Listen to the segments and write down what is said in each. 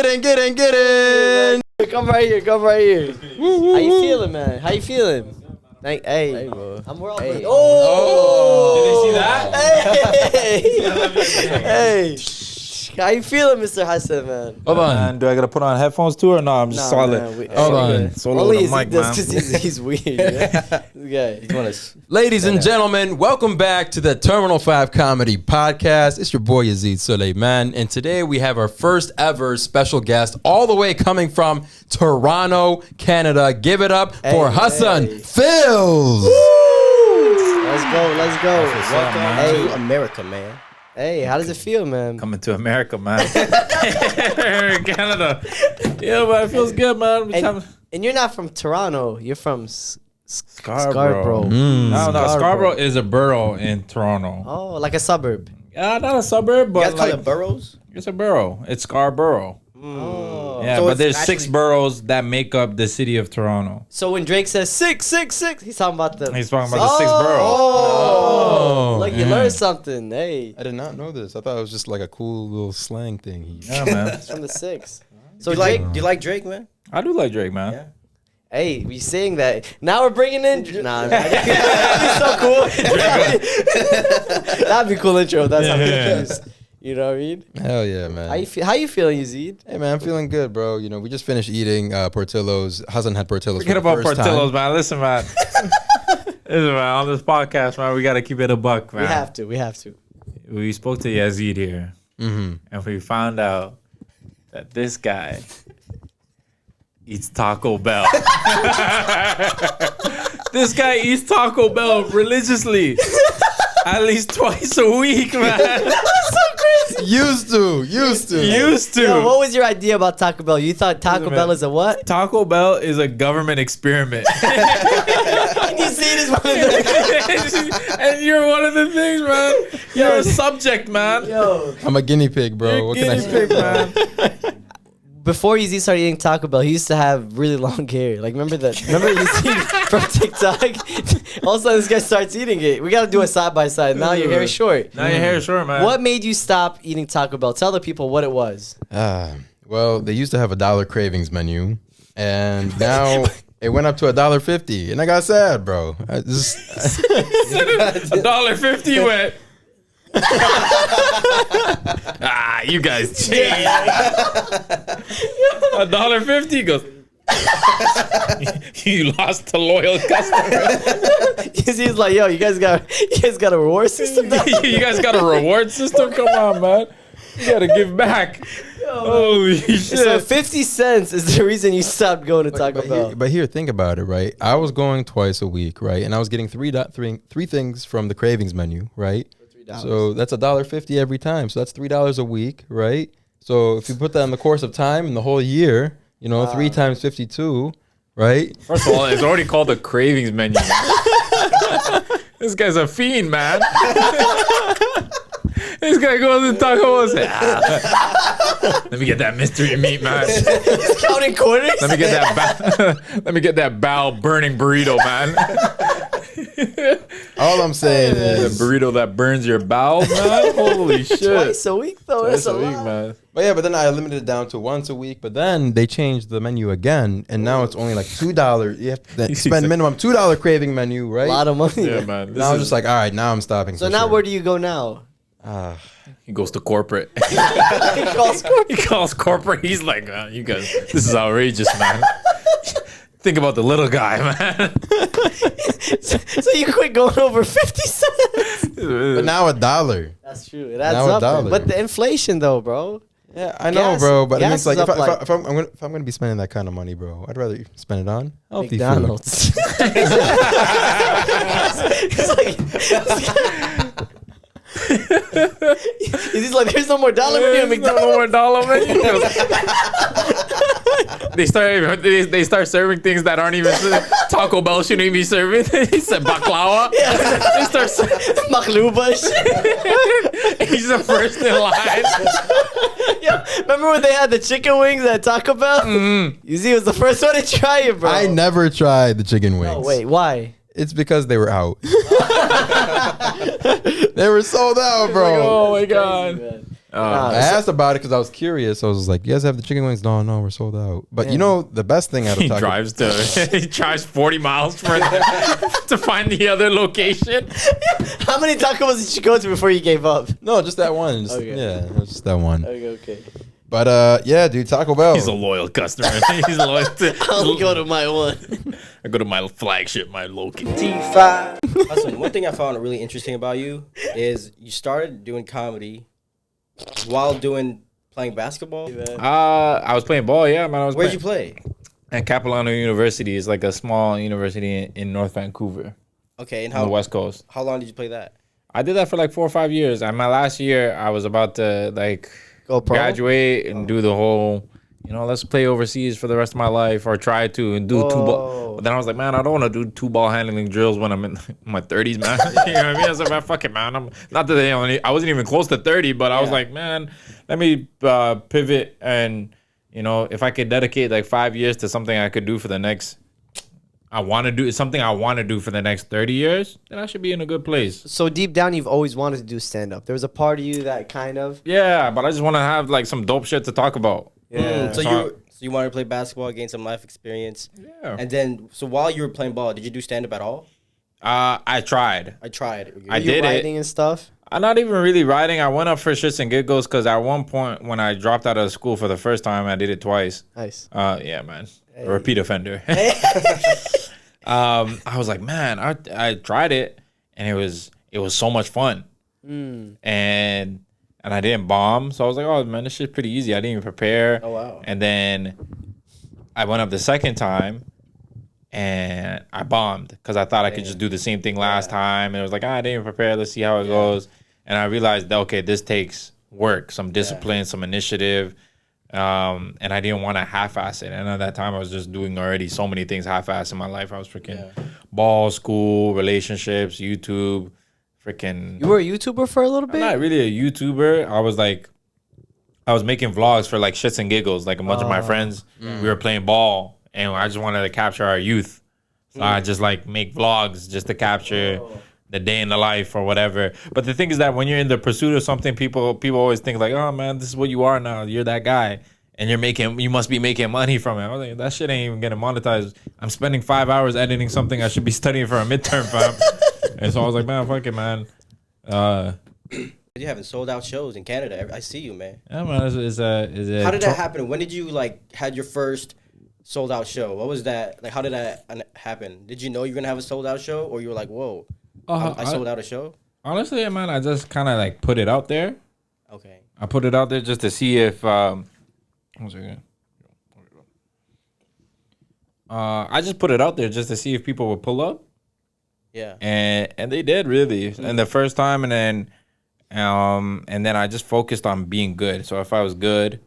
in. Come right here. How you feeling, man? How you feeling? Hey, bro. I'm world. Hey. Oh! Did they see Hey! that? Hey! How you feeling, Mr. Hassan, man? Hold on. Man, do I gotta put on headphones too or no? I'm just solid. Hold on. Solo Only with the mic, man. because he's weird. Yeah. Ladies and gentlemen, welcome back to the Terminal 5 Comedy Podcast. It's your boy Yazid Suleiman, and today we have our first ever special guest all the way coming from Toronto, Canada. Give it up for Hassan Phills. Let's go. Welcome Hey, America, man. Hey, how does it feel, man? Coming to America, man. Canada. Yeah, but it feels good, man. And you're not from Toronto. You're from Scarborough. No, Scarborough is a borough in Toronto. Oh, like a suburb. Not a suburb, but You guys call like it boroughs? it's a borough. It's Scarborough. Oh. Yeah, So but it's there's actually- 6 boroughs that make up the city of Toronto. So when Drake says 666, he's talking about the. He's talking about the 6 boroughs. Oh, like you yeah. learned something. Hey, I did not know this. I thought it was just like a cool little slang thing. Yeah, man. it's from the 6. So Do Drake, you like Drake, man? I do like Drake, man. Yeah. hey, we saying that. Now we're bringing in. Nah, that'd be so cool. That'd be cool intro. If that's how we introduce. You know what I mean? Hell yeah, man. How you feeling, Yazid? Hey man, I'm feeling good, bro. You know, we just finished eating Portillo's. Hassan had Portillo's. Forget for the about first Portillo's, time. man. Listen, man. On this podcast, man, we got to keep it a buck, man. We have to. We spoke to Yazid here, Mm-hmm. and we found out that this guy eats Taco Bell. This guy eats Taco Bell religiously. At least twice a week, man. Used to. Used to. Yo, what was your idea about Taco Bell? You thought Taco Bell is a what? Taco Bell is a government experiment. Can you see it as one of the And you're one of the things, man. You're a subject, man. Yo. I'm a guinea pig, bro. You're What can I guinea say? pig, man. Before Yeezy started eating Taco Bell, he used to have really long hair. Like, remember Yeezy from TikTok? All of a sudden, this guy starts eating it. We got to do a side by side. Now your hair is short. Now your hair is short, man. What made you stop eating Taco Bell? Tell the people what it was. Well, they used to have a $1 cravings menu, and now it went up to $1.50, and I got sad, bro. I just, $1.50 went. You guys cheat. $1.50 goes. You lost a loyal customer. He's like, yo, you guys got a reward system now? You guys got a reward system? Come on, man. You gotta give back. Holy shit. So 50 cents is the reason you stopped going to Taco Bell. but here, think about it, right? I was going twice a week, right? And I was getting three things from the cravings menu, right? So that's $1.50 every time. So that's $3 a week, right? So if you put that in the course of time in the whole year, you know, 3 times 52, right? First of all, it's already called the cravings menu. This guy's a fiend, man. This guy goes to Taco Bell and says, let me get that mystery meat, man. He's counting quarters. Let me get that bow burning burrito, man. All I'm saying The is, burrito that burns your bowels, man. Holy shit. Twice a week, though. Twice That's a a week, lot. man. but then I limited it down to once a week. But then they changed the menu again, and now it's only like $2. You have to spend minimum $2 craving menu, right? A lot of money. Yeah, man. Now I'm just like, all right, now I'm stopping. So for now sure. where do you go now? He goes to corporate. He calls corporate. He calls corporate. He's like, you guys, this is outrageous, man. Think about the little guy, man. So you quit going over 50 cents. But now $1. That's true. It adds Now up. $1. But the inflation, though, bro. Yeah, I know, Gas- bro. But I mean, gas it's like is if, up like- if I'm gonna be spending that kind of money, bro, I'd rather spend it on healthy McDonald's. He's like, there's no more dollar menu at McDonald's. No more dollar menu. They start serving things that aren't even Taco Bell shouldn't even be serving. He said baklava. They start Makhlubash. He's the first in line. Yo, remember when they had the chicken wings at Taco Bell? Mm-hmm. You see, it was the first one to try it, bro. I never tried the chicken wings. Oh, wait, why? It's because they were out. They were sold out, bro. Oh my god. I asked about it because I was curious. I was like, "You guys have the chicken wings?" No, we're sold out. But you know, the best thing out of He Taco drives 40 miles to find the other location. How many tacos did you go to before you gave up? No, just that one. Okay. Yeah, it was just that one. Okay. But yeah, dude, Taco Bell. He's a loyal customer. He's loyal to. I'll go to my one. I go to my flagship, my local. T5. Listen, one thing I found really interesting about you is you started doing comedy while playing basketball. I was playing ball, yeah, man. Where'd you play? At Capitalism University. It's like a small university in North Vancouver, Okay, and on the West Coast. how long did you play that? I did that for like 4 or 5 years. And my last year, I was about to like Go pro? graduate and do the whole, let's play overseas for the rest of my life, or try to and do two ball. But then I was like, man, I don't want to do 2 ball handling drills when I'm in my 30s, man. You know what I mean? I was like, man, fuck it, man. I'm not that I wasn't even close to 30, but I was like, man, let me pivot, and if I could dedicate like 5 years to something I could do for the next. I want to do something I want to do for the next 30 years, then I should be in a good place. So deep down, you've always wanted to do stand-up. There was a part of you that kind of... Yeah, but I just want to have like some dope shit to talk about. Yeah. So you wanted to play basketball, gain some life experience. Yeah. And then, so while you were playing ball, did you do stand-up at all? I tried. I tried. I Were you did it. writing and stuff? I'm not even really writing. I went up for shits and giggles because at one point when I dropped out of school for the first time, I did it twice. Nice. Yeah, man. A repeat offender. I was like, man, I tried it, and it was so much fun. And I didn't bomb, so I was like, oh man, this shit's pretty easy. I didn't even prepare. Oh wow. And then I went up the second time, and I bombed because I thought I could just do the same thing last time. And it was like, I didn't even prepare. Let's see how it goes. And I realized that, okay, this takes work, some discipline, some initiative. And I didn't want to half-ass it. And at that time, I was just doing already so many things half-ass in my life. I was freaking ball, school, relationships, YouTube, freaking. You were a YouTuber for a little I'm bit? not really a YouTuber. I was making vlogs for like shits and giggles. Like a bunch of my friends, we were playing ball, and I just wanted to capture our youth. So I just like make vlogs just to capture the day in the life or whatever. But the thing is that when you're in the pursuit of something, people always think like, oh man, this is what you are now. You're that guy, and you must be making money from it. I was like, that shit ain't even getting monetized. I'm spending 5 hours editing something I should be studying for a midterm, fam. And so I was like, man, fuck it, man. You having sold out shows in Canada. I see you, man. Yeah, man. How did that happen? When did you like had your first sold out show? What was that? Like, how did that happen? Did you know you were gonna have a sold out show, or you were like, whoa, I sold out a show? Honestly, man, I just kind of like put it out there. Okay. I put it out there just to see if. One second. I just put it out there just to see if people would pull up. Yeah. And they did really. And the first time, and then I just focused on being good. So if I was good,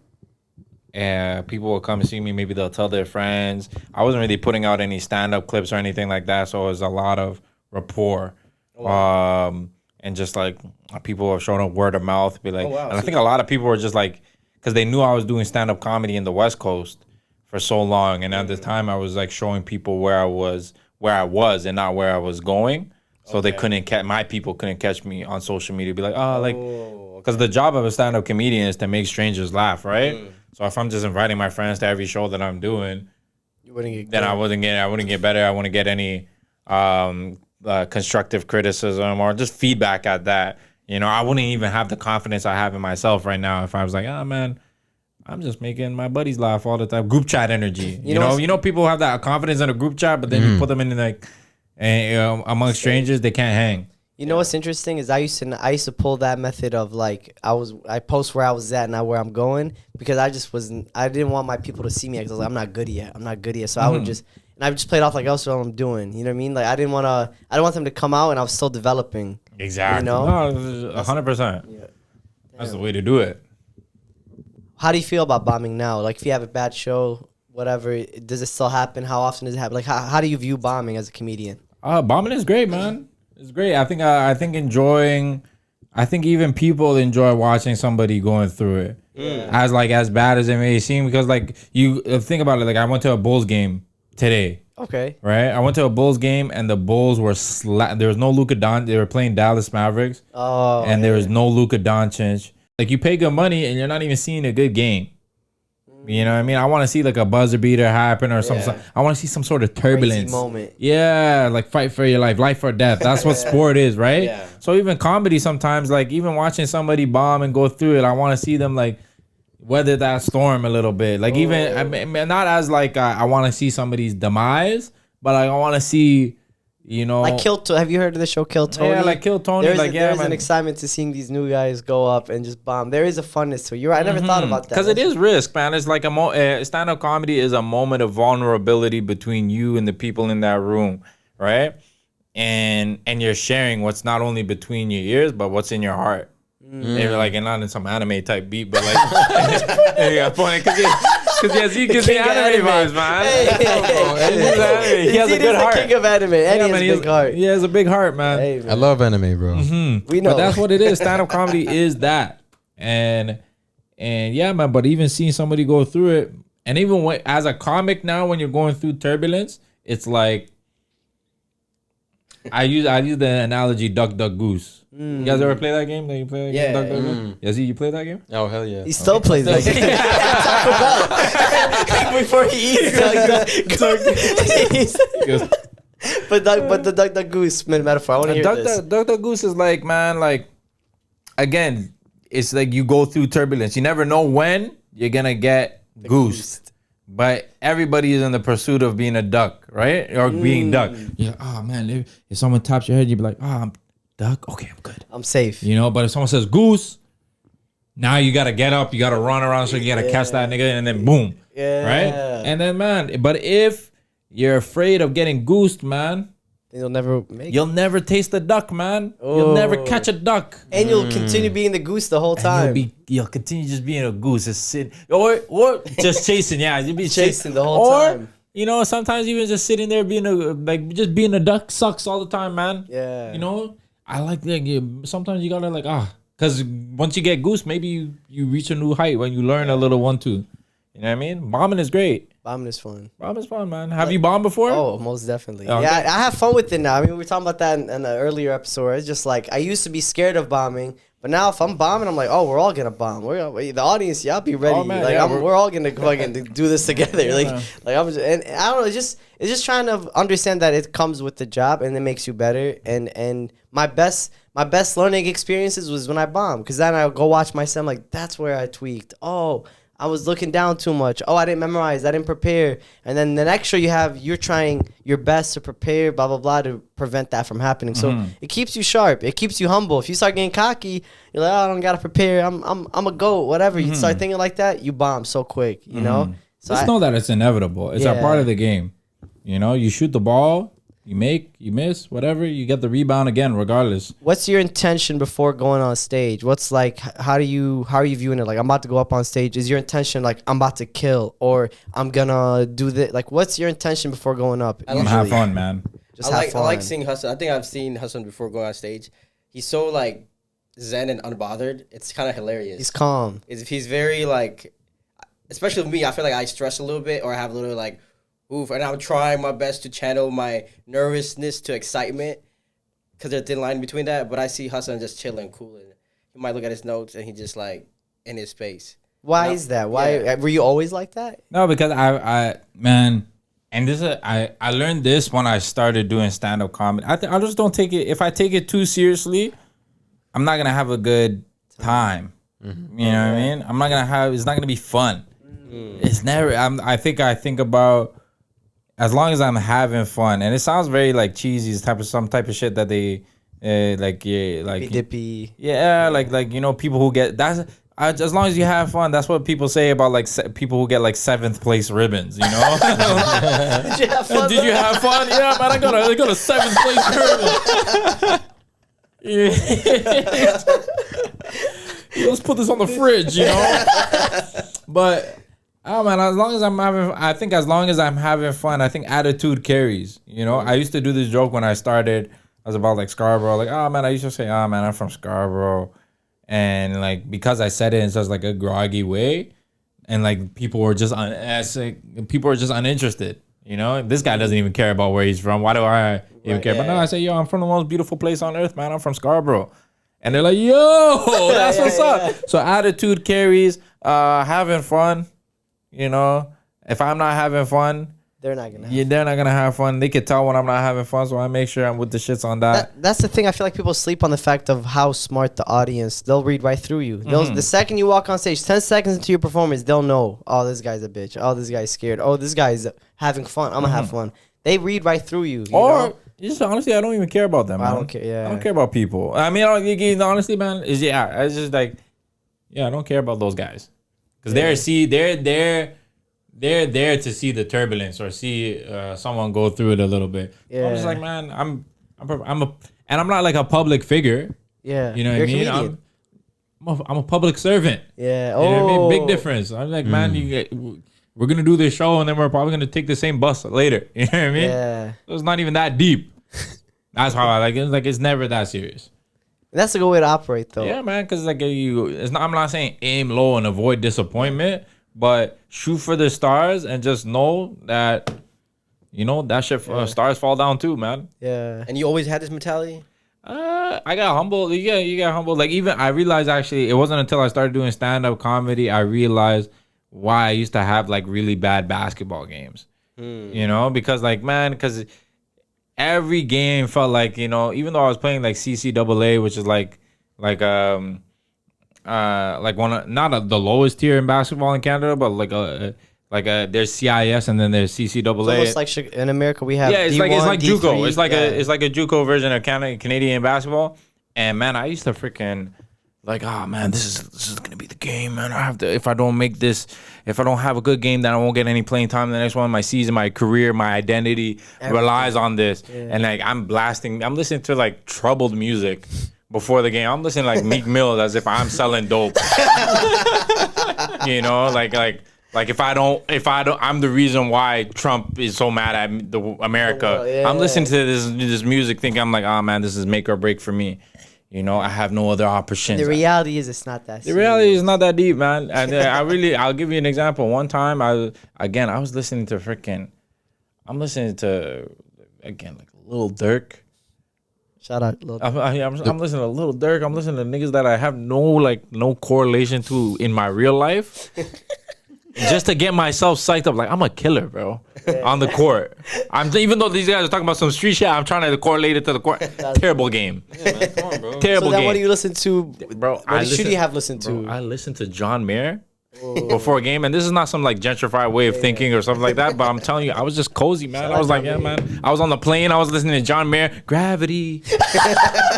and people will come and see me, maybe they'll tell their friends. I wasn't really putting out any stand-up clips or anything like that, so it was a lot of rapport. And just like people have shown up word of mouth, be like, and I think a lot of people were just like, because they knew I was doing stand-up comedy in the West Coast for so long, and at the time I was like showing people where I was and not where I was going. So they my people couldn't catch me on social media. Be like, because the job of a stand-up comedian is to make strangers laugh, right? So if I'm just inviting my friends to every show that I'm doing, You wouldn't get then I wouldn't get better. I wouldn't get any constructive criticism or just feedback at that. I wouldn't even have the confidence I have in myself right now if I was like, oh man, I'm just making my buddies laugh all the time. Group chat energy. You know, people have that confidence in a group chat, but then you put them in like among strangers, they can't hang. You know what's interesting is I used to pull that method of like I post where I was at, not where I'm going, because I didn't want my people to see me because I was like, I'm not good yet. So I would just play it off like that's what I'm doing. You know what I mean? Like I didn't want them to come out and I was still developing. Exactly. You know? 100%. That's the way to do it. How do you feel about bombing now? Like if you have a bad show, whatever, does it still happen? How often does it happen? Like how do you view bombing as a comedian? Bombing is great, man. It's great. I think even people enjoy watching somebody going through it. As bad as it may seem, because like you think about it, like I went to a Bulls game today. Okay. Right? I went to a Bulls game and the Bulls were there was no Luka Doncic. They were playing Dallas Mavericks. Oh. And there was no Luka Doncic. like you pay good money and you're not even seeing a good game. You know what I mean? I want to see like a buzzer beater happen or something. I want to see some sort of turbulence. Crazy moment. Yeah, like fight for your life or death. That's what sport is, right? Yeah. So even comedy sometimes, like even watching somebody bomb and go through it, I want to see them like weather that storm a little bit. Like even I mean, not as like I want to see somebody's demise, but like, I want to see, you know, Like have you heard of the show Kill Tony? Yeah, like Kill Tony. There's an excitement to seeing these new guys go up and just bomb. There is a funness to it. You're right. I never thought about that. Because it is risk, man. It's like stand-up comedy is a moment of vulnerability between you and the people in that room, right? And you're sharing what's not only between your ears, but what's in your heart. They're like, and not in some anime type beat, but like, yeah, funny because he gives me anime vibes, man. He has a good heart. King of anime, and he has a big heart. He has a big heart, man. Hey, man. I love anime, bro. We know. But that's what it is. Stand-up comedy is that, and yeah, man. But even seeing somebody go through it, and even as a comic now, when you're going through turbulence, it's like I use the analogy duck duck goose. You guys ever play that game? That you play that game? Duck, duck, goose? Yeah, see, you play that game? Oh hell yeah! He still plays that game. Before he eats. But the duck duck goose metaphor. I want to hear this. Duck duck goose is like, man, like again, it's like you go through turbulence. You never know when you're gonna get goosed. But everybody is in the pursuit of being a duck, right? Or being duck. You're like, oh man, if someone taps your head, you'd be like, oh, I'm duck. Okay, I'm good. I'm safe. You know, but if someone says goose, now you gotta get up, you gotta run around, so you gotta catch that nigga, and then boom. Yeah. Right? And then, man, but if you're afraid of getting goosed, man, You'll never make it. you'll never taste a duck, man. You'll never catch a duck. And you'll continue being the goose the whole time. You'll continue just being a goose, just sitting, or just chasing. Yeah, you'll be Chasing the whole time. You know, sometimes even just sitting there being just being a duck sucks all the time, man. Yeah. You know, I like sometimes you gotta because once you get goose, maybe you reach a new height when you learn a little one too. You know what I mean? Bombing is great. Bombing is fun. Bombing is fun, man. Have you bombed before? Oh, most definitely. Okay. Yeah, I have fun with it now. I mean, we were talking about that in an earlier episode. It's just like I used to be scared of bombing, but now if I'm bombing, I'm like, oh, we're all gonna bomb. The audience, y'all be ready. Oh, man, like yeah, we're all gonna fucking do this together. Yeah. like I'm just, and I don't know. It's just trying to understand that it comes with the job and it makes you better. And my best learning experiences was when I bombed, because then I would go watch myself. Like that's where I tweaked. Oh, I was looking down too much. Oh, I didn't memorize. I didn't prepare. And then the next show you're trying your best to prepare, blah, blah, blah, to prevent that from happening. So it keeps you sharp. It keeps you humble. If you start getting cocky, you're like, oh, I don't got to prepare. I'm a goat, whatever. You start thinking like that, you bomb so quick, you know? So Just know that it's inevitable. It's a Yeah. part of the game. You know, you shoot the ball, you make, you miss, whatever, you get the rebound again, regardless. what's your intention before going on stage? What's like, how are you viewing it? Like, I'm about to go up on stage. Is your intention like, I'm about to kill, or I'm gonna do this? Like, what's your intention before going up? I'm gonna have fun, man. Just I have fun. like seeing Hassan. I think I've seen Hassan before going on stage. He's so like zen and unbothered. It's kind of hilarious. He's calm. He's very like, especially with me. I feel like I stress a little bit, or I have a little like, oof, and I'm trying my best to channel my nervousness to excitement, because there's a thin line between that. But I see Hassan just chilling, cooling. He might look at his notes and he just like in his space. Why is that? Why were you always like that? No, because I man, and this is I learned this when I started doing stand-up comedy. I just don't take it. If I take it too seriously, I'm not gonna have a good time. You know what I mean? I'm not gonna have. It's not gonna be fun. It's never. I think about. As long as I'm having fun, and it sounds very like cheesy, some type of shit that they like Dippy. yeah, like you know, people who get that's as long as you have fun. That's what people say about like people who get like 7th place ribbons. You know? Did you have fun? Did you have fun? Yeah, man, I got a 7th place ribbon. Let's put this on the fridge, you know. But. Oh man, as long as I'm having fun, I think attitude carries. You know, I used to do this joke when I started. I was about like Scarborough, like, oh man, I used to say, oh man, I'm from Scarborough, and like because I said it in such like a groggy way, and like people were just uninterested. You know, this guy doesn't even care about where he's from. Why do I even care? But no, I say, yo, I'm from the most beautiful place on earth, man. I'm from Scarborough. And they're like, yo, that's what's up. So attitude carries, having fun, you know. If I'm not having fun, they're not gonna. they're not gonna have fun. They can tell when I'm not having fun, so I make sure I'm with the shits on that. That's the thing. I feel like people sleep on the fact of how smart the audience. They'll read right through you. The second you walk on stage, 10 seconds into your performance, they'll know. Oh, this guy's a bitch. Oh, this guy's scared. Oh, this guy's having fun. I'm gonna have fun. They read right through you. You know? Just honestly, I don't even care about them. Man. I don't care. Yeah, I don't care about people. I mean, honestly, man, it's just like, I don't care about those guys because they're there to see the turbulence or see someone go through it a little bit. Yeah. I'm just like, man, I'm not like a public figure. Yeah, You know what I mean? I'm a public servant. Yeah. You know what I mean? Big difference. I'm like, man, we're gonna do this show and then we're probably gonna take the same bus later. You know what I mean? Yeah. So it's not even that deep. That's how I like it. Like it's never that serious. That's a good way to operate, though. Yeah, man. Because like I'm not saying aim low and avoid disappointment, but shoot for the stars and just know that, that shit. Stars fall down too, man. Yeah. And you always had this mentality? I got humbled. You got humbled. Like even I realized actually it wasn't until I started doing stand-up comedy I realized why I used to have like really bad basketball games. Because like, man, because every game felt like, even though I was playing like CCAA, which is like one of the lowest tier in basketball in Canada, but there's CIS and then there's CCAA. It's almost like in America we have it's D1, like D3, JUCO. It's like a JUCO version of Canadian basketball. And man, I used to freaking like, oh man, this is gonna be the game, man. I have to. If I don't have a good game, then I won't get any playing time. The next one, my season, my career, my identity relies on this. Yeah. And like I'm listening to like troubled music before the game. I'm listening to like Meek Mill as if I'm selling dope. Like if I don't, I'm the reason why Trump is so mad at America. I'm listening to this music, thinking I'm like, oh man, this is make or break for me. I have no other options. The reality is it's not that serious. The reality is not that deep, man. And I'll give you an example. One time, I was listening to I'm listening to, again, like Lil Durk. Shout out Lil Durk. I'm listening to Lil Durk. I'm listening to niggas that I have no correlation to in my real life. Just to get myself psyched up, like I'm a killer, bro, on the court. Even though these guys are talking about some street shit, I'm trying to correlate it to the court. Terrible game. Yeah, man, come on, bro. So Terrible then game. what do you listen to, bro? What should you have listened to? I listened to John Mayer before a game, and this is not some like gentrified way of thinking or something like that. But I'm telling you, I was just cozy, man. I was like, yeah, man. I was on the plane. I was listening to John Mayer, Gravity.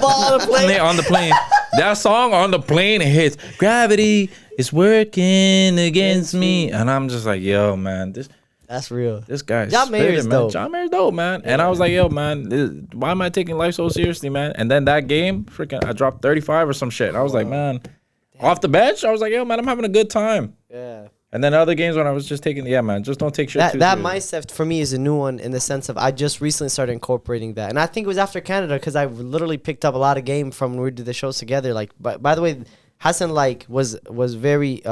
On the plane. That song on the plane hits. Gravity is working against me, and I'm just like, yo, man, that's real. This guy, John Mayer's dope. John Mayer's dope, man. Yeah. And I was like, yo, man, why am I taking life so seriously, man? And then that game, freaking, I dropped 35 or some shit. I was like, man, off the bench, I was like, yo, man, I'm having a good time. Yeah. And then other games when I was just taking, man, just don't take shit too that seriously. mindset for me is a new one in the sense of I just recently started incorporating that, and I think it was after Canada because I literally picked up a lot of game from when we did the shows together. Like, by the way, Hassan was very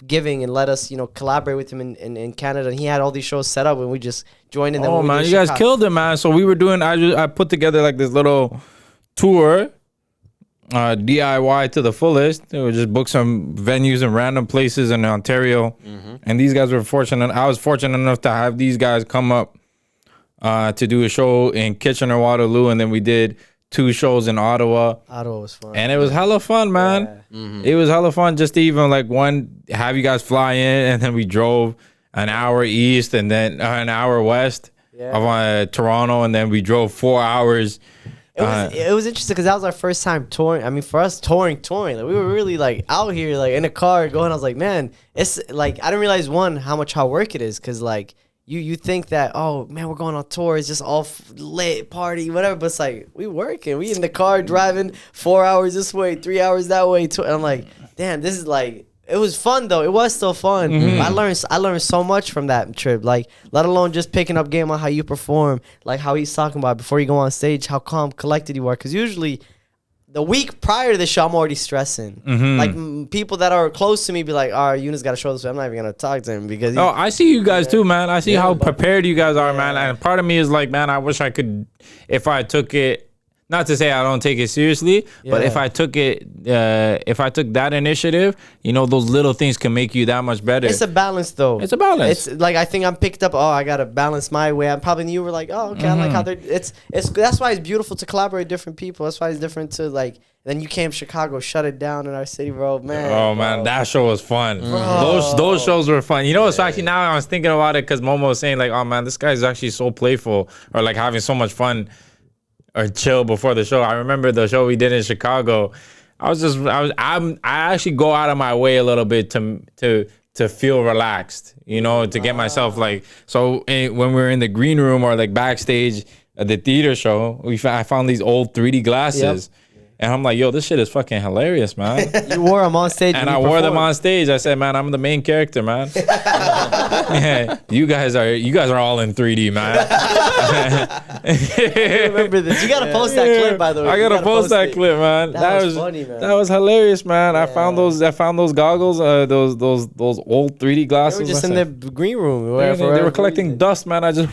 giving and let us collaborate with him in Canada, and he had all these shows set up and we just joined in. Oh man, you guys killed it, man. So we were doing. I put together like this little tour. DIY to the fullest. We just book some venues in random places in Ontario, and these guys were fortunate. I was fortunate enough to have these guys come up to do a show in Kitchener, Waterloo, and then we did 2 shows in Ottawa. Ottawa was fun, and it was hella fun, man. Yeah. It was hella fun just to even like have you guys fly in, and then we drove an hour east and then an hour west of Toronto, and then we drove 4 hours. It was interesting because that was our first time touring. I mean, for us, touring. Like, we were really like out here, like in a car going. I was like, man, it's like I didn't realize how much hard work it is because like you think that, oh man, we're going on tour, it's just all lit party, whatever. But it's like we working, we in the car driving 4 hours this way, 3 hours that way. And I'm like, damn, this is like. It was fun though. It was still fun. I learned so much from that trip. Like, let alone just picking up game on how you perform, like how he's talking about before you go on stage, how calm, collected you are. Because usually, the week prior to the show, I'm already stressing. Like people that are close to me be like, "All right, Eunice got to show this way." I'm not even gonna talk to him because. I see you guys too, man. I see how prepared you guys are, man. And part of me is like, man, I wish I could, if I took it Not to say I don't take it seriously, but if I took that initiative, you know, those little things can make you that much better. It's a balance, though. It's a balance. It's like I think I'm picked up. Oh, I gotta balance my way. I'm probably you were like, oh, okay, I like how they're. It's that's why it's beautiful to collaborate with different people. That's why it's different to like. Then you came to Chicago, shut it down in our city, bro. Man. Oh man, that show was fun. Those shows were fun. You know, it's actually now I was thinking about it because Momo was saying like, oh man, this guy's actually so playful or like having so much fun or chill before the show. I remember the show we did in Chicago. I actually go out of my way a little bit to feel relaxed, you know, to get myself like, so when we were in the green room or like backstage at the theater show, I found these old 3D glasses. Yep. And I'm like, yo, this shit is fucking hilarious, man. You wore them on stage. And I wore them on stage. I said, man, I'm the main character, man. Yeah, you guys are all in 3D, man. I remember this. You gotta post that clip, by the way. I gotta post that clip, man. That was funny, man. That was hilarious, man. Yeah. I found those goggles, those old 3D glasses. They were just in the green room. They were collecting dust, man. Did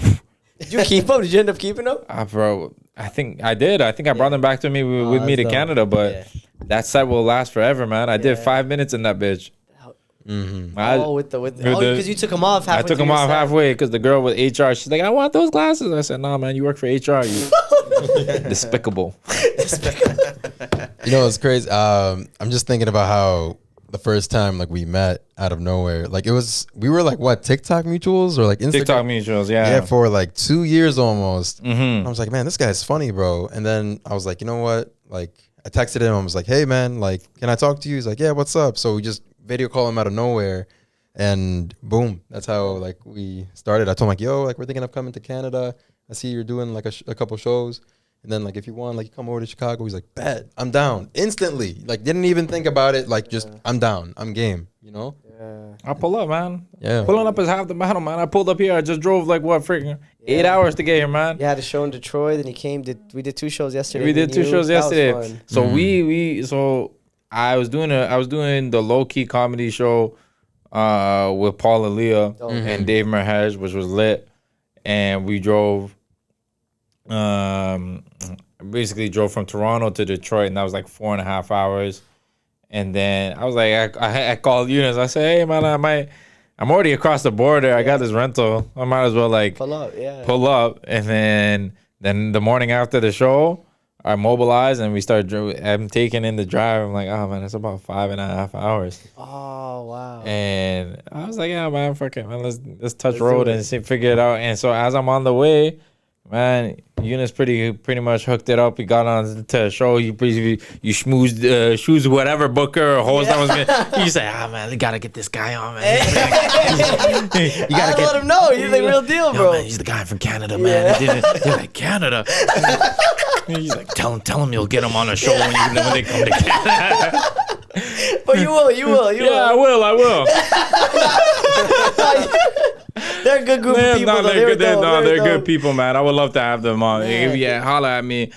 you keep them? Did you end up keeping them? Bro, I think I did. I think I brought them back to me with me to Canada, but that set will last forever, man. I did 5 minutes in that bitch. Mm-hmm. Because you took them off halfway. I took them off halfway because the girl with HR, she's like, I want those glasses. I said, nah, man, you work for HR. You despicable. You know, it's crazy. I'm just thinking about how the first time like we met out of nowhere, like we were like what, TikTok mutuals or like Instagram? TikTok mutuals, yeah, for like 2 years almost. Mm-hmm. I was like, man, this guy's funny, bro. And then I was like, you know what? Like I texted him. I was like, hey man, like can I talk to you? He's like, yeah, what's up? So we just video call him out of nowhere, and boom, that's how like we started. I told him like, yo, like we're thinking of coming to Canada. I see you're doing like a couple shows. And then, like, if you want, like, you come over to Chicago. He's like, bet, I'm down. Instantly. Like, didn't even think about it. Like, just, I'm down. I'm game, you know? Yeah. I pull up, man. Yeah. Pulling up is half the battle, man. I pulled up here. I just drove, like, what, freaking 8 hours to get here, man. You had a show in Detroit, then he came. We did 2 shows yesterday. We did 2 shows yesterday. So so I was doing the low-key comedy show with Paul and Leah and Dave Merhej, which was lit. And we drove... basically drove from Toronto to Detroit, and that was like 4.5 hours. And then I was like, I called Eunice. I said, hey man, I'm already across the border. I got this rental. I might as well like pull up. And then the morning after the show, I mobilized and we started. I'm taking in the drive. I'm like, oh man, it's about 5.5 hours. Oh wow. And I was like, yeah man, fuck it, man. Let's touch road and figure it out. And so as I'm on the way, man, Eunice pretty much hooked it up. He got on to a show. You schmoozed, shoes whatever booker or host that was gonna. You say, man, they gotta get this guy on, man. You gotta let him know he's the real deal, bro. Man, he's the guy from Canada, man. They're like Canada. He's like, tell him you'll get him on a show when they come to Canada. But you will. I will. They're a good group of people. They're good people, man. I would love to have them on. Yeah, holla at me.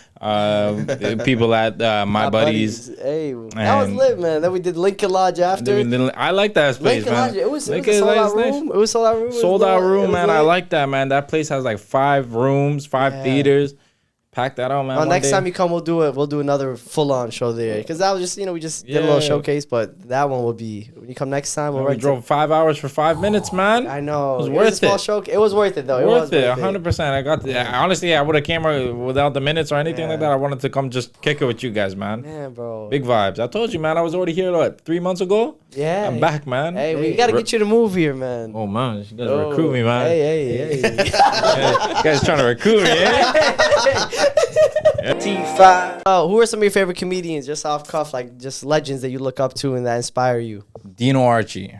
People at my buddies. Hey, that was lit, man. Then we did Lincoln Lodge after. I like that space, man. Lodge, it was a sold out room. It was sold out room. Sold out room, man. I like that, man. That place has like 5 rooms, 5 theaters. Pack that out, man. Well, next time you come, we'll do another full-on show there. Because that was just, we just did a little showcase, but that one will be, when you come next time, we drove 5 hours for 5 minutes, man. I know. It was worth it. It was worth it, though. It was worth it, 100%. I got honestly, I would have came without the minutes or anything like that. I wanted to come just kick it with you guys, man. Man, bro. Big vibes. I told you, man. I was already here, 3 months ago? Yeah. I'm back, man. Hey, we got to get you to move here, man. Oh, man. You guys recruit me, man. Hey. You guys trying to recruit me, eh? T5. Oh, who are some of your favorite comedians, just off cuff, like just legends that you look up to and that inspire you? Dino Archie.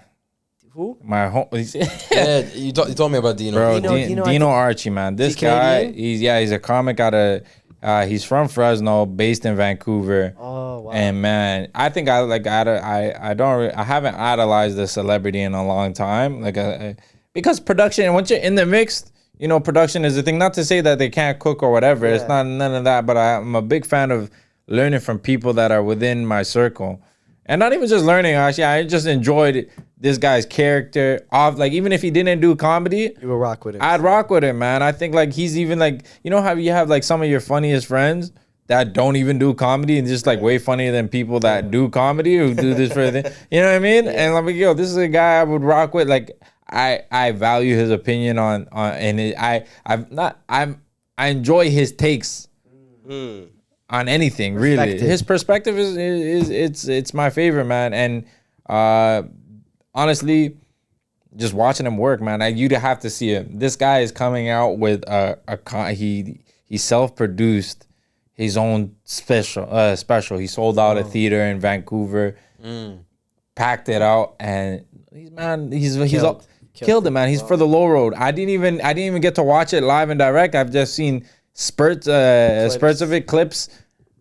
Who? My home. Yeah, you told me about Dino. Bro, Dino Archie, man. This guy, he's a comic out of. He's from Fresno, based in Vancouver. Oh wow! And man, I think I haven't idolized a celebrity in a long time, because production. Once you're in the mix. Production is a thing. Not to say that they can't cook or whatever. Yeah. It's not none of that. But I'm a big fan of learning from people that are within my circle. And not even just learning, actually. I just enjoyed this guy's character. Even if he didn't do comedy, you would rock with him. I'd rock with him, man. I think he's even how you have some of your funniest friends that don't even do comedy and just like way funnier than people that do comedy who do this for a thing. You know what I mean? And I'm like, yo, this is a guy I would rock with. Like, I value his opinion on and I enjoy his takes on anything. Really, his perspective is it's my favorite, man. And honestly, just watching him work, man, you'd have to see him. This guy is coming out with he self-produced his own special. He sold out a theater in Vancouver, packed it out, and he's killed it, man. He's for the low road. I didn't even get to watch it live and direct. I've just seen spurts of it, clips,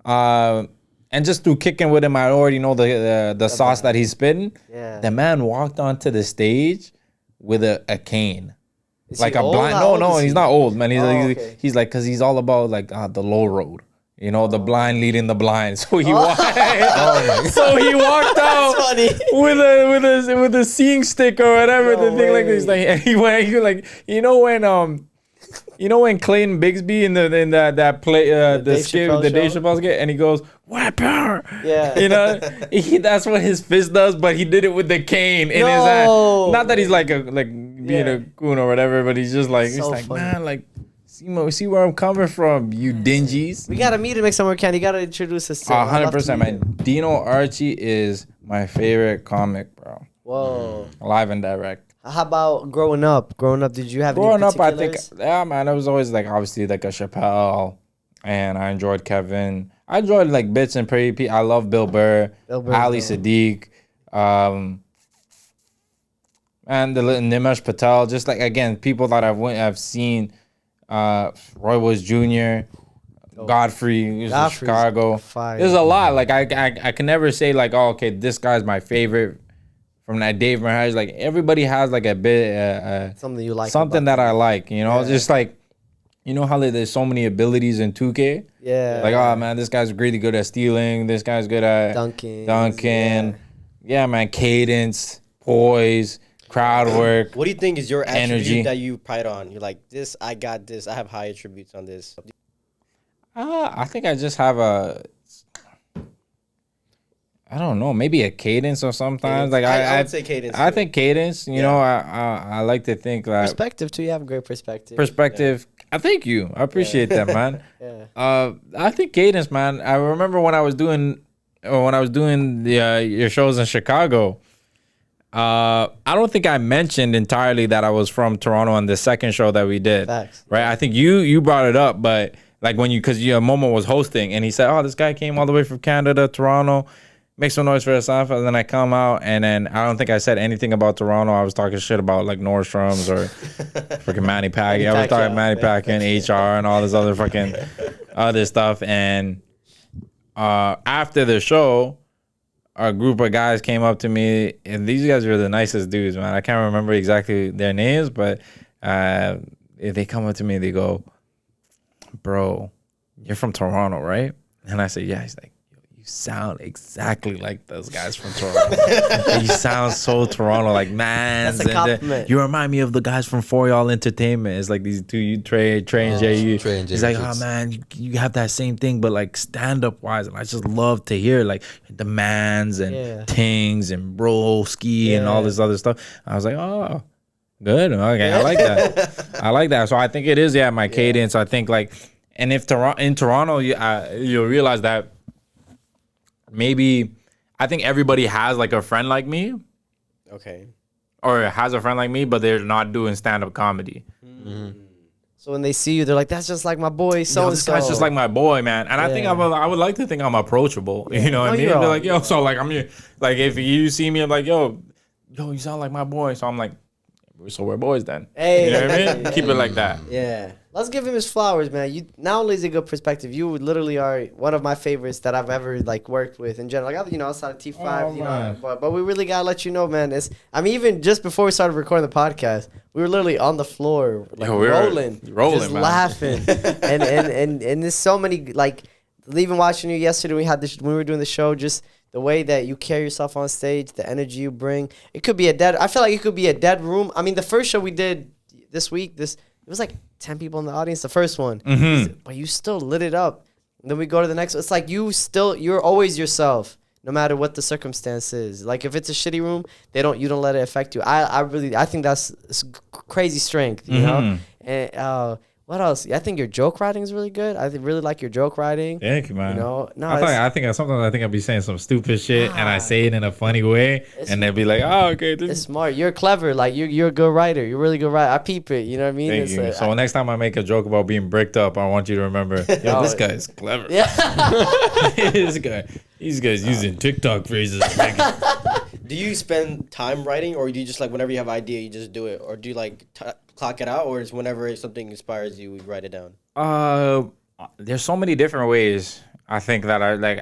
and just through kicking with him, I already know the sauce that he's spitting. Yeah. The man walked onto the stage with a cane. Is Like he a old? blind. How old No, is he's he? not old, man. Okay. He's like, because he's all about like the low road. You know, the blind leading the blind. So he walked. So he walked out funny. with a seeing stick or whatever. No the thing like way. this. Like, and he like, you know when Clayton Bigsby in that play the Dave skit, Chappelle the Dave show? Chappelle skit, and he goes white power. Yeah. You know, that's what his fist does, but he did it with the cane in his No. hand. Not that he's like being a goon or whatever, but he's just like So like funny. man, like see where I'm coming from, you dingies. We gotta meet him next summer camp. You gotta introduce us to him. I'd love to 100%, meet man. him. Dino Archie is my favorite comic, bro. Whoa. Live and direct. How about growing up? Did you have Growing any up, I think, particulars? yeah, man, I was always like, obviously, like a Chappelle, and I enjoyed Kevin. I enjoyed like bits and pretty. I love Bill Burr, Bill Burr's Ali dope. Sadiq, and the Nimesh Patel. Just like again, people that I've seen, Roy Woods Jr., Godfrey, who's in Godfrey's Chicago. fire. There's a lot. Like I can never say like, oh, okay, this guy's my favorite. From that Dave Mirage, like everybody has like a bit, Something you like. something about that I like, you know, Yeah. just like, you know how there's so many abilities in 2K. Yeah. Like, oh man, this guy's really good at stealing. This guy's good at Duncan. Yeah, man, cadence, poise, crowd work. What do you think is your attribute Energy. that you pride on? You're like, this, I got this. I have high attributes on this. I think I just have I don't know, maybe a cadence or sometimes. Like I would say cadence. I too. think cadence. You know, I like to think that Perspective too. You have a great perspective. perspective. I thank you. I appreciate that, man. Yeah. I think cadence, man. I remember when I was doing the your shows in Chicago. I don't think I mentioned entirely that I was from Toronto on the second show that we did. Facts. Right? I think you brought it up, but like when because Momo was hosting and he said, "Oh, this guy came all the way from Canada, Toronto." Make some noise for Hassan Phills. And then I come out, and then I don't think I said anything about Toronto. I was talking shit about like Nordstrom's or freaking Manny Pacquiao. I was talking Manny Pacquiao and HR and all this other fucking other stuff. And after the show, a group of guys came up to me, and these guys were the nicest dudes, man. I can't remember exactly their names, but if they come up to me, they go, "Bro, you're from Toronto, right?" And I say, "Yeah." He's like, "You sound exactly like those guys from Toronto. You sound so Toronto, like man. That's a compliment. You remind me of the guys from For Y'all Entertainment. It's like these two, Trey and Jay. Trey and Jay He's like, kids. oh man, you have that same thing, but like stand up wise, and I just love to hear like the mans and Yeah. tings and broski and all Yeah. this other stuff. I was like, oh, good, okay, I like that. I like that. So I think it is, my cadence. I think like, and if in Toronto, you'll realize that. Maybe I think everybody has like a friend like me Okay. or has a friend like me, but they're not doing stand-up comedy. So when they see you, they're like, "That's just like my boy, so Yo, and this so." guy's just like my boy, man. And I think Yeah. I would like to think I'm approachable. You know what No, I mean? you're Be all- like, yo, so like I'm here. Like if you see me, I'm like, yo, you sound like my boy. So I'm like, so we're boys then. Hey. You know what I mean? Keep it like that. Yeah. Let's give him his flowers, man. You not only is a good perspective, you literally are one of my favorites that I've ever like worked with in general. Like outside of T5, Oh, man. but we really gotta let you know, man. Even just before we started recording the podcast, we were literally on the floor, like Yo, we were rolling, just man. laughing, and there's so many like even watching you yesterday. We were doing the show, just the way that you carry yourself on stage, the energy you bring. I feel like it could be a dead room. I mean, the first show we did this week, it was like 10 people in the audience, the first one. Mm-hmm. But you still lit it up. Then we go to the next. It's like you're always yourself, no matter what the circumstance is. Like if it's a shitty room, you don't let it affect you. I think that's crazy strength, you know. And what else? I think your joke writing is really good. I really like your joke writing. Thank you, man. You know, no, I think sometimes I'll be saying some stupid shit and I say it in a funny way, and they'll be like, "Oh, okay." It's smart. You're clever. Like you're a good writer. You're a really good writer. I peep it. You know what I mean? Thank you. So next time I make a joke about being bricked up, I want you to remember, yo, this guy is clever. Yeah. These guys using TikTok phrases. Do you spend time writing, or do you just like whenever you have an idea, you just do it, or do you like clock it out, or is whenever something inspires you, you write it down? There's so many different ways. I think that I like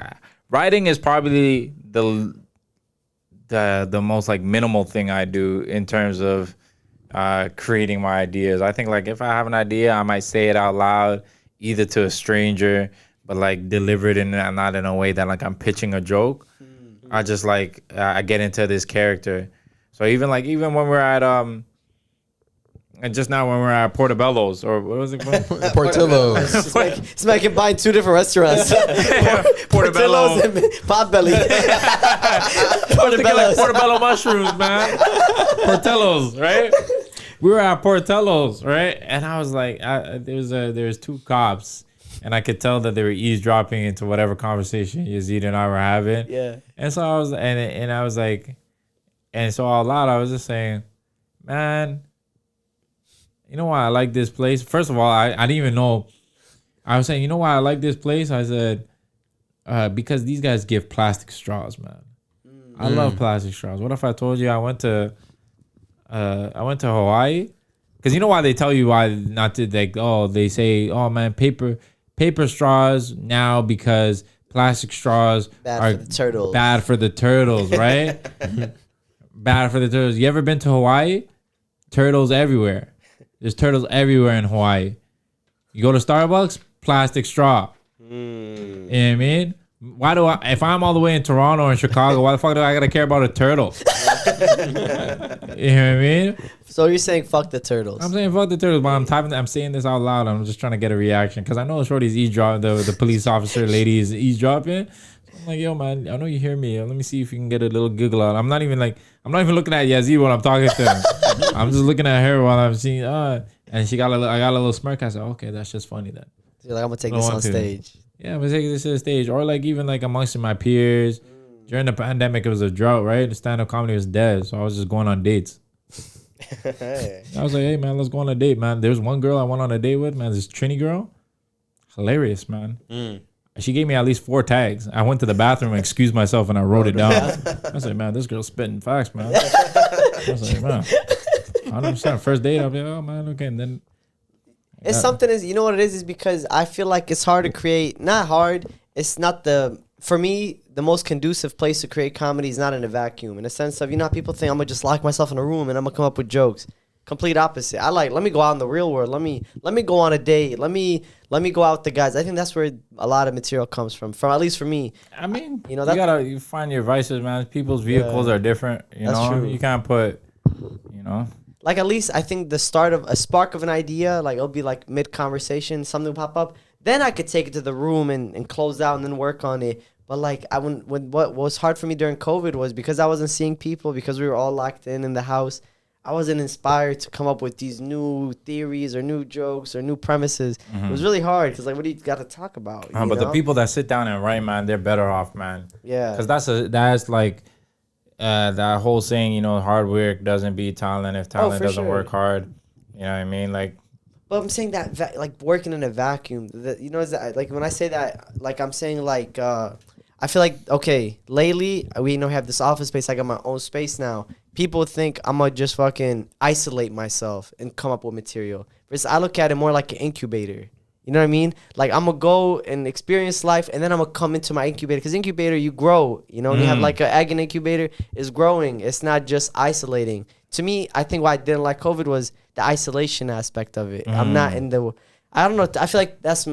writing is probably the most like minimal thing I do in terms of creating my ideas. I think like if I have an idea, I might say it out loud, either to a stranger, but like deliver it not in a way that like I'm pitching a joke. I just like I get into this character. So even when we're at and just now when we're at Portobello's or what was it called? Portillo's. It's like buying two different restaurants. Portobello. Portillo's and Potbelly. Like Portobello mushrooms, man. Portillo's, right? We were at Portillo's, right? And I was like, there's two cops, and I could tell that they were eavesdropping into whatever conversation Yazid and I were having. Yeah. And so I was, and I was like, and so out loud I was just saying, man, you know why I like this place? First of all, I didn't even know. I was saying, you know why I like this place? I said, because these guys give plastic straws, man. I love plastic straws. What if I told you I went to Hawaii? Because you know why they tell you why not to, like, they say, oh man, paper straws now because plastic straws are bad for the turtles, right? Bad for the turtles. You ever been to Hawaii? Turtles everywhere. There's turtles everywhere in Hawaii. You go to Starbucks, plastic straw. You know what I mean? If I'm all the way in Toronto or in Chicago, why the fuck do I gotta care about a turtle? You know what I mean? So you're saying fuck the turtles? I'm saying fuck the turtles, but I'm saying this out loud. I'm just trying to get a reaction because I know Shorty's eavesdropping. The police officer lady is eavesdropping. So I'm like, yo, man, I know you hear me. Let me see if you can get a little giggle out. I'm not even looking at Yazid when I'm talking to him. I'm just looking at her while I'm seeing. And I got a little smirk. I said, okay, that's just funny then. So you're like, I'm gonna take this on stage. Yeah, I'm gonna take this to the stage, or like even like amongst my peers. During the pandemic, it was a drought, right? The stand-up comedy was dead, so I was just going on dates. I was like, hey man, let's go on a date, man. There's one girl I went on a date with, man. This Trini girl, hilarious, man. She gave me at least 4 tags. I went to the bathroom and excused myself, and I wrote it down. I was like, man, this girl's spitting facts, man. I was like, man, 100%. First date, I'll be like, oh man, okay, and then. It's something is, you know what it is because I feel like it's hard to create. Not hard. It's not for me, the most conducive place to create comedy is not in a vacuum. In a sense of, you know how people think I'm going to just lock myself in a room and I'm going to come up with jokes. Complete opposite. Let me go out in the real world. Let me go on a date. Let me go out with the guys. I think that's where a lot of material comes from at least for me. I mean, you know, you find your vices, man. People's vehicles are different. That's true. You can't put, you know. Like at least I think the start of a spark of an idea, like it'll be like mid-conversation, something will pop up. Then I could take it to the room and close out and then work on it. But like what was hard for me during COVID was because I wasn't seeing people, because we were all locked in the house. I wasn't inspired to come up with these new theories or new jokes or new premises. It was really hard because like, what do you got to talk about? But the people that sit down and write, man, they're better off, man. Yeah. Because that's like that whole saying, you know, hard work doesn't beat talent if talent doesn't work hard. You know what I mean? Like. But I'm saying that like working in a vacuum. You know, like when I say that, like I'm saying like. I feel like, okay, lately, we have this office space. I got my own space now. People think I'm going to just fucking isolate myself and come up with material. Versus I look at it more like an incubator. You know what I mean? Like, I'm going to go and experience life, and then I'm going to come into my incubator. Because incubator, you grow. You know, when you have like an egg in incubator, it's growing. It's not just isolating. To me, I think why I didn't like COVID was the isolation aspect of it. I'm not in the... I don't know. I feel like that's...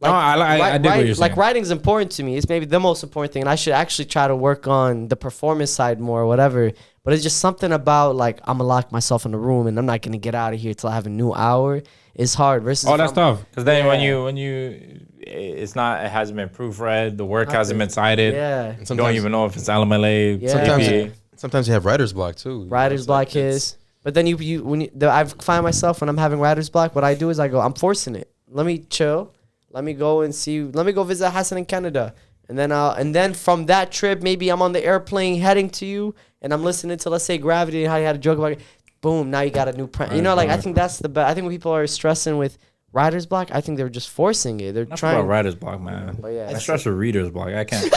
Like, I dig what you're saying. Like writing's important to me. It's maybe the most important thing. And I should actually try to work on the performance side more or whatever. But it's just something about like I'm gonna lock myself in the room and I'm not gonna get out of here till I have a new hour. It's hard versus that's tough. Because then when you it's not. It hasn't been proofread. The work hasn't been cited. Yeah. You don't even know if it's LMLA. Yeah. Sometimes you have writer's block too. Writer's block is. But then I find myself when I'm having writer's block, what I do is I go, I'm forcing it. Let me chill. Let me go and see. Let me go visit Hassan in Canada. And then from that trip, maybe I'm on the airplane heading to you, and I'm listening to, let's say, Gravity and how you had a joke about it. Boom, now you got a new print. You know, like, I think that's the best. I think when people are stressing with writer's block, I think they're just forcing it. They're trying. About writer's block, man. But yeah, I stress with reader's block. I can't.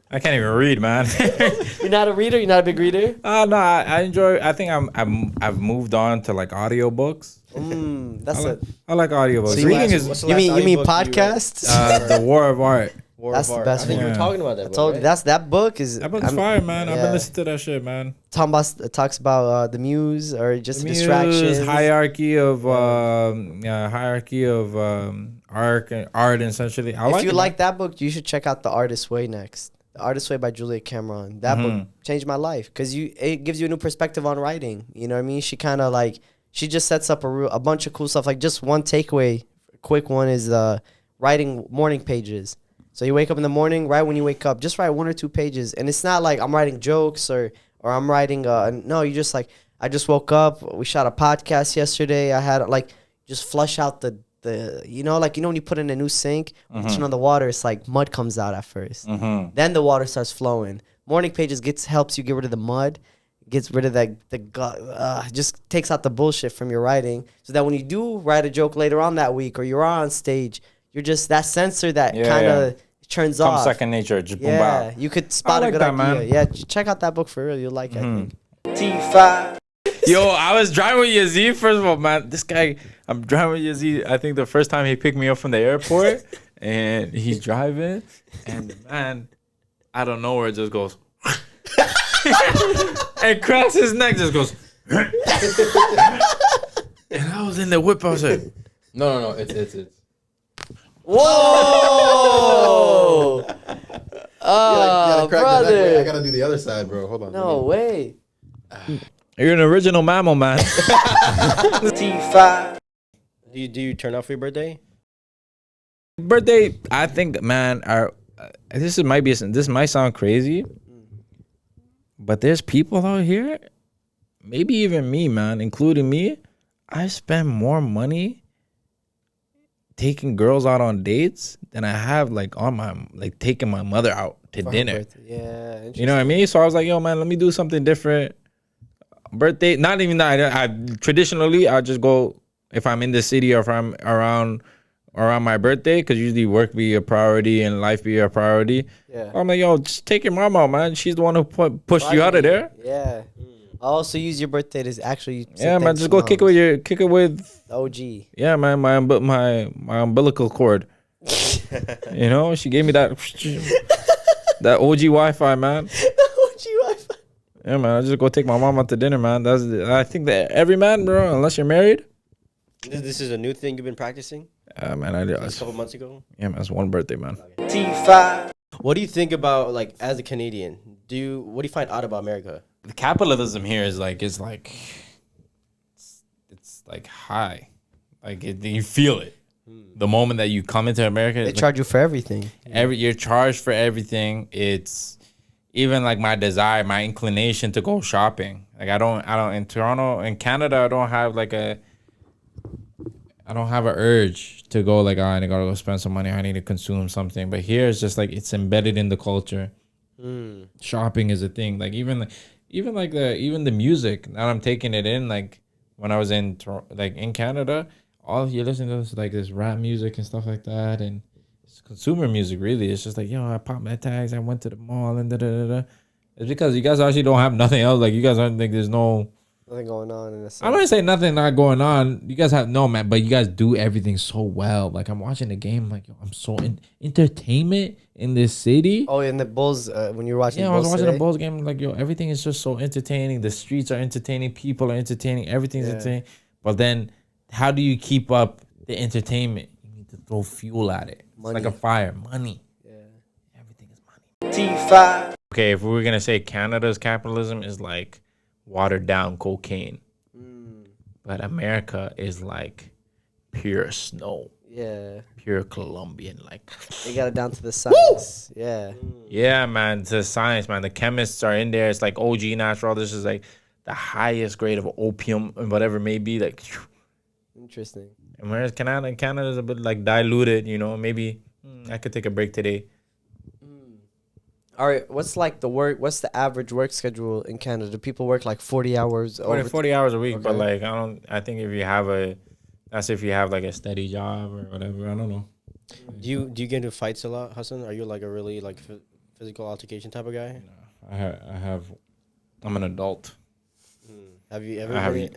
I can't even read, man. You're not a reader? You're not a big reader? No, I enjoy. I think I've moved on to like audiobooks. I like audiobooks. So Reading you mean podcasts? The War of Art. That's the best I think one. you were talking about that. I told you that book is. That book's fire, man. I've yeah. been listening to that shit, man. It talks about the muse or just The distractions. hierarchy of art essentially. If you like that book, you should check out The Artist's Way next. The Artist's Way by Julia Cameron. That book changed my life because it gives you a new perspective on writing. You know what I mean? She kind of like she just sets up a bunch of cool stuff. Like just one takeaway, quick one is writing morning pages. So you wake up in the morning, right when you wake up, just write 1 or 2 pages. And it's not like I'm writing jokes or I'm writing, no, you just like, I just woke up, we shot a podcast yesterday. I had like, just flush out the when you put in a new sink, turn on the water, it's like mud comes out at first. Then the water starts flowing. Morning pages helps you get rid of the mud, gets rid of just takes out the bullshit from your writing. So that when you do write a joke later on that week or you're on stage, you're just that sensor that kind of turns off. Second nature, just boom Yeah, out. you could spot a good that, idea. man. Yeah, check out that book for real. You'll like it, I think. T5. Yo, I was driving with Yazid. First of all, man, this guy, I'm driving with Yazid. I think the first time he picked me up from the airport, and he's driving, and man, out of nowhere, it just goes, and cracks his neck, just goes, and I was in the whip. I was like, No, it's. Whoa! Oh, brother. I gotta do the other side, bro. Hold on. No way. you're an original mammal, man. T5. Do you turn out for your birthday? Birthday, I think, man, this might sound crazy, but there's people out here, maybe even me, man, including me, I spend more money taking girls out on dates than I have taking my mother out to dinner. Yeah. You know what I mean? So I was like, yo, man, let me do something different. Birthday, not even that. I traditionally I just go if I'm in the city or if I'm around my birthday, because usually work be a priority and life be a priority. Yeah. I'm like, yo, just take your mom out, man. She's the one who pushed you out of there. Yeah. I also use your birthday to actually. Yeah, man, just go kick it with OG. Yeah, man, my umbilical cord. You know, she gave me that OG Wi-Fi, man. OG Wi-Fi. Yeah, man, I just go take my mom out to dinner, man. I think that every man, bro, unless you're married. This is a new thing you've been practicing? Man, A couple months ago? Yeah, man, it's one birthday, man. T5. What do you think about, like, as a Canadian? What do you find odd about America? The capitalism here is like it's like high, like you feel it the moment that you come into America. They charge you for everything. You're charged for everything. It's even like my desire, my inclination to go shopping. Like I don't in Toronto, in Canada, I don't have an urge to go like, I gotta go spend some money, I need to consume something. But here it's just like it's embedded in the culture. Shopping is a thing. Like even the music. Now I'm taking it in. Like when I was in Canada, all you listen to is like this rap music and stuff like that, and it's consumer music. Really, it's just like, yo, I popped my tags, I went to the mall, and da da da da. It's because you guys actually don't have nothing else. Like you guys aren't think there's no. Nothing going on in a sense. I'm not saying nothing not going on. You guys have no, man, but you guys do everything so well. Like I'm watching the game, like, yo, I'm so in entertainment in this city. Oh, in the Bulls, when you're watching. Yeah, the I was Bulls watching today? the Bulls game. Like, yo, everything is just so entertaining. The streets are entertaining. People are entertaining. Everything's entertaining. But then, how do you keep up the entertainment? You need to throw fuel at it. It's like a fire. Money. Yeah. Everything is money. T5. Okay, if we were gonna say Canada's capitalism is like watered down cocaine, but America is like pure snow. Yeah, Pure Colombian, like. they got it down to the science. Yeah. Yeah, man, it's the science, man. The chemists are in there. It's like OG natural. This is like the highest grade of opium and whatever it may be. Like, Interesting. and whereas Canada's a bit like diluted. You know, maybe I could take a break today. All right, what's the average work schedule in Canada? Do people work like 40 hours? 40 hours a week, but Okay. like I think if you have that's if you have like a steady job or whatever. I don't know. Do you get into fights a lot, Hassan? Are you like a really like physical altercation type of guy? I'm an adult. Have you ever? I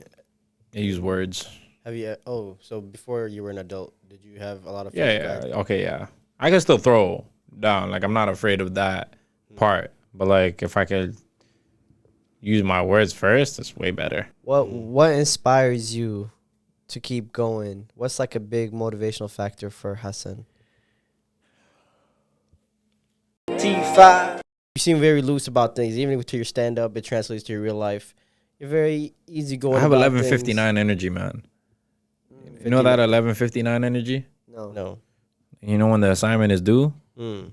use words. Have you? So before you were an adult, did you have a lot of? Yeah. Okay. Yeah. I can still throw down. Like I'm not afraid of that part. But like if I could use my words first, it's way better. What inspires you to keep going? What's like a big motivational factor for Hassan? T5. You seem very loose about things, even to your stand up. It translates to your real life. You're very easygoing. I have about 11:59 energy, man. You know that 11:59 energy? No. No. You know when the assignment is due Mm.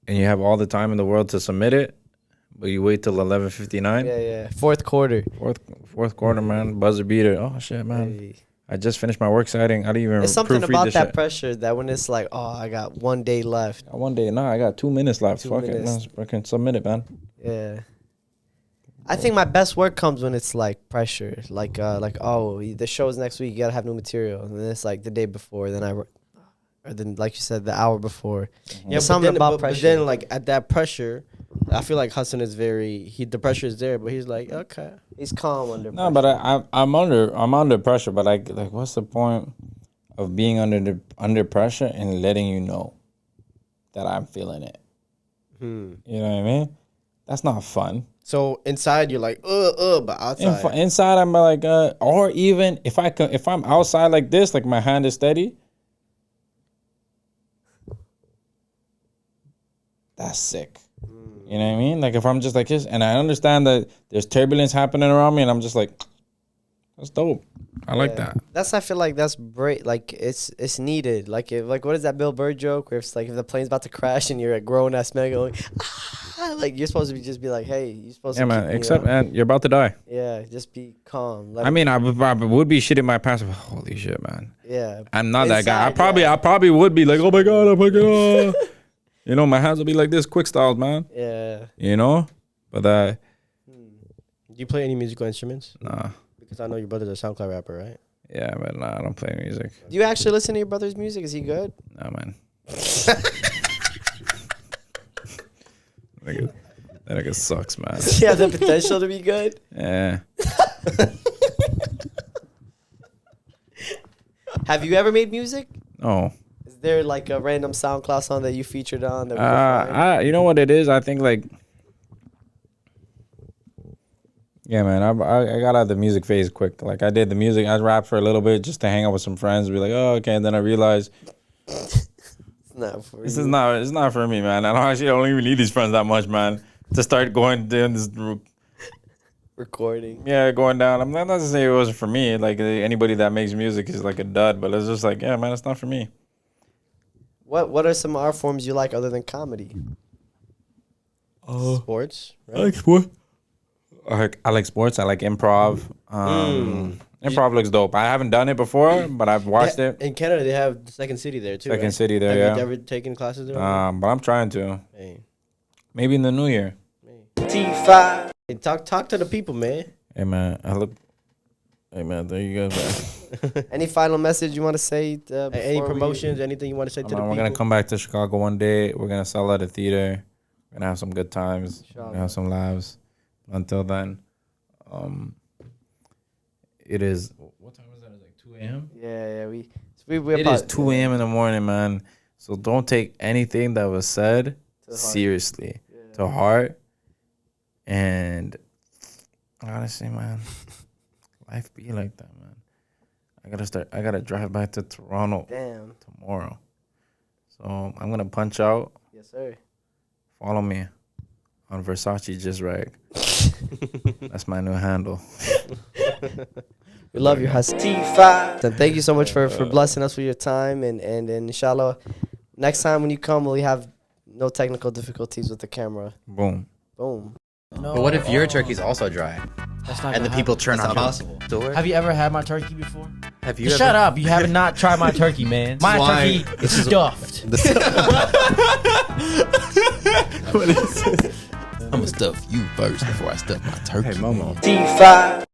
and you have all the time in the world to submit it, but you wait till 11:59. Yeah. Fourth quarter. Fourth quarter, man. Buzzer beater. Oh shit, man. Hey. I just finished my work citing. I didn't even It's something proofread about this that shit. pressure that when it's like, oh, I got 1 day left. One day, I got 2 minutes left. 2 Fuck it, minutes. man. I can submit it, man. Yeah. I think my best work comes when it's like pressure, like oh, the show's next week, you gotta have new material, and then it's like the day before, or then like you said, the hour before. Yeah, Something about but pressure. then like at that pressure, I feel like Hassan is the pressure is there, but he's like, okay. He's calm under No, pressure. but I'm under pressure. But like what's the point of being under pressure and letting you know that I'm feeling it? You know what I mean? That's not fun. So inside you're like, but outside. Inside I'm like, or even if I'm outside like this, like my hand is steady. That's sick. You know what I mean? Like if I'm just like this, and I understand that there's turbulence happening around me, and I'm just like, that's dope. I like that. I feel like that's great. Like it's needed. Like what is that Bill Burr joke where it's like if the plane's about to crash and you're a grown ass man going, like you're supposed to just be like, hey, you're supposed to. Yeah, man. Except, man, you're about to die. Yeah, just be calm. I mean, I would be shitting my pants. Holy shit, man. Yeah. I'm not that guy. Inside, I probably would be like, oh my god, I'm fucking. You know, my hands will be like this, quick styles, man. Yeah. You know, but Do you play any musical instruments? nah. Because I know your brother's a SoundCloud rapper, right? Yeah, but nah, I don't play music. Do you actually listen to your brother's music? Is he good? Nah, man. That nigga sucks, man. Does he have the potential to be good? Yeah. Have you ever made music? No. Is there like a random SoundCloud song that you featured on that we could find? You know what it is? I think like. Yeah, man. I got out of the music phase quick. Like I did the music. I rapped for a little bit just to hang out with some friends. Be like, oh, okay. And then I realized It's not for this you. is not. It's not for me, man. I don't even need these friends that much, man. To start going down this. Recording. Yeah, going down. I'm not to say it wasn't for me. Like anybody that makes music is like a dud, but it's just like, yeah, man, it's not for me. What are some art forms you like other than comedy? Sports, right? I like sport. I like sports. I like improv. Improv looks dope. I haven't done it before, but I've watched it. In Canada, they have the Second City there too. Second right? City there, Have yeah. you ever taken classes there? But I'm trying to. Hey. Maybe in the new year. T5. Hey, talk to the people, man. Hey man, Hey man, there you go, man. Any final message you want to say? Any before we- promotions? Anything you want to say to the We're people? gonna come back to Chicago one day. We're gonna sell at a theater. We're gonna have some good times. We're gonna have some laughs. Until then, it is. What time is that? It's like 2 a.m. Yeah. We're It is 2 a.m. in the morning, man. So don't take anything that was said heart. seriously, to heart. And honestly, man, life be like that, man. I gotta drive back to Toronto Damn. tomorrow. So I'm gonna punch out. Yes, sir. Follow me on Versace Just Rag. That's my new handle. We love you, Hassan. T5. And thank you so much for blessing us with your time. And inshallah, next time when you come, we'll have no technical difficulties with the camera. Boom. Boom. No. But what if your turkey's also dry? That's not And the gonna people happen. turn on possible. Have you ever had my turkey before? Have you Just ever? shut up. You have not tried my turkey, man. My Why? turkey is stuffed. I'm gonna stuff you first before I stuff my turkey. Hey, Momo. T5.